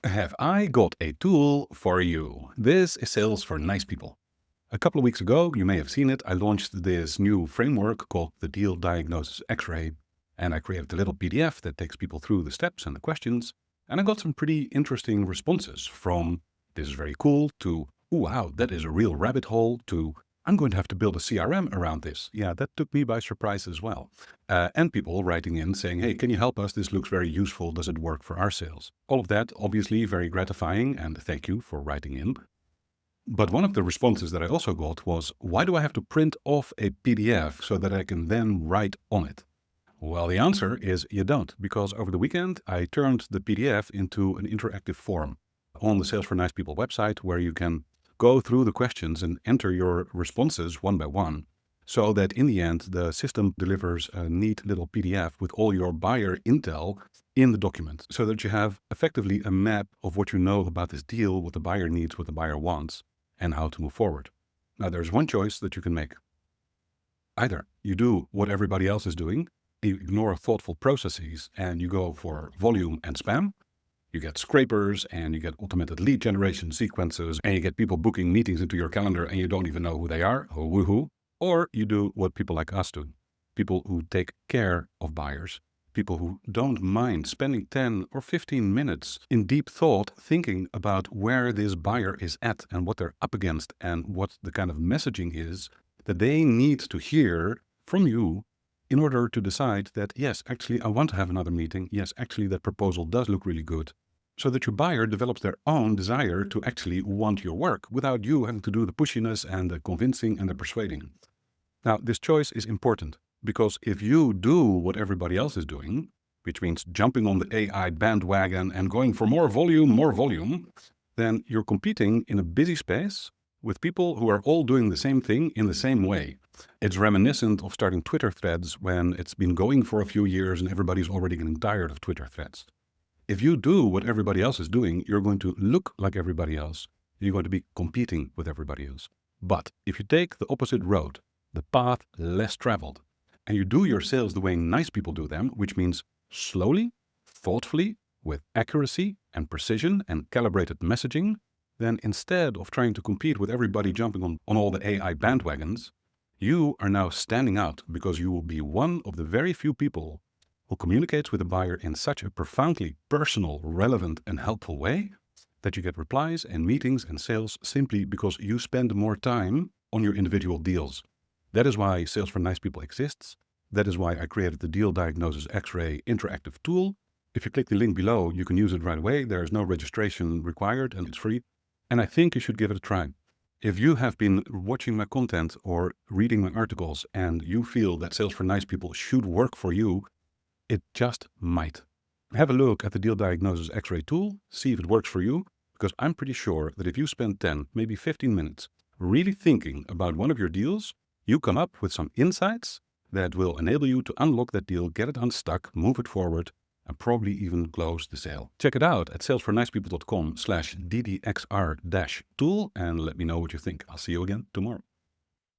Have I got a tool for you? This is Sales for Nice People. A couple of weeks ago, you may have seen it, I launched this new framework called the Deal Diagnosis X-Ray, and I created a little PDF that takes people through the steps and the questions, and I got some pretty interesting responses from "this is very cool" to "ooh, wow, that is a real rabbit hole" to "I'm going to have to build a CRM around this." Yeah, that took me by surprise as well. And people writing in saying, "Hey, can you help us? This looks very useful. Does it work for our sales?" All of that, obviously, very gratifying, and thank you for writing in. But one of the responses that I also got was, "Why do I have to print off a PDF so that I can then write on it?" Well, the answer is you don't, because over the weekend, I turned the PDF into an interactive form on the Sales for Nice People website, where you can go through the questions and enter your responses one by one, so that in the end, the system delivers a neat little PDF with all your buyer intel in the document, so that you have effectively a map of what you know about this deal, what the buyer needs, what the buyer wants, and how to move forward. Now, there's one choice that you can make. Either you do what everybody else is doing, you ignore thoughtful processes, and you go for volume and spam. You get scrapers, and you get automated lead generation sequences, and you get people booking meetings into your calendar and you don't even know who they are or woohoo. Or you do what people like us do. People who take care of buyers. People who don't mind spending 10 or 15 minutes in deep thought thinking about where this buyer is at and what they're up against and what the kind of messaging is that they need to hear from you in order to decide that, yes, actually, I want to have another meeting. Yes, actually, that proposal does look really good. So that your buyer develops their own desire to actually want your work without you having to do the pushiness and the convincing and the persuading. Now, this choice is important because if you do what everybody else is doing, which means jumping on the AI bandwagon and going for more volume, then you're competing in a busy space with people who are all doing the same thing in the same way. It's reminiscent of starting Twitter threads when it's been going for a few years and everybody's already getting tired of Twitter threads. If you do what everybody else is doing, you're going to look like everybody else. You're going to be competing with everybody else. But if you take the opposite road, the path less traveled, and you do your sales the way nice people do them, which means slowly, thoughtfully, with accuracy and precision and calibrated messaging, then instead of trying to compete with everybody jumping on all the AI bandwagons, you are now standing out because you will be one of the very few people who communicates with the buyer in such a profoundly personal, relevant, and helpful way that you get replies and meetings and sales simply because you spend more time on your individual deals. That is why Sales for Nice People exists. That is why I created the Deal Diagnosis X-Ray interactive tool. If you click the link below, you can use it right away. There is no registration required and it's free. And I think you should give it a try. If you have been watching my content or reading my articles and you feel that Sales for Nice People should work for you, it just might. Have a look at the Deal Diagnosis X-Ray tool, see if it works for you, because I'm pretty sure that if you spend 10, maybe 15 minutes really thinking about one of your deals, you come up with some insights that will enable you to unlock that deal, get it unstuck, move it forward, and probably even close the sale. Check it out at salesfornicepeople.com/ddxr-tool and let me know what you think. I'll see you again tomorrow.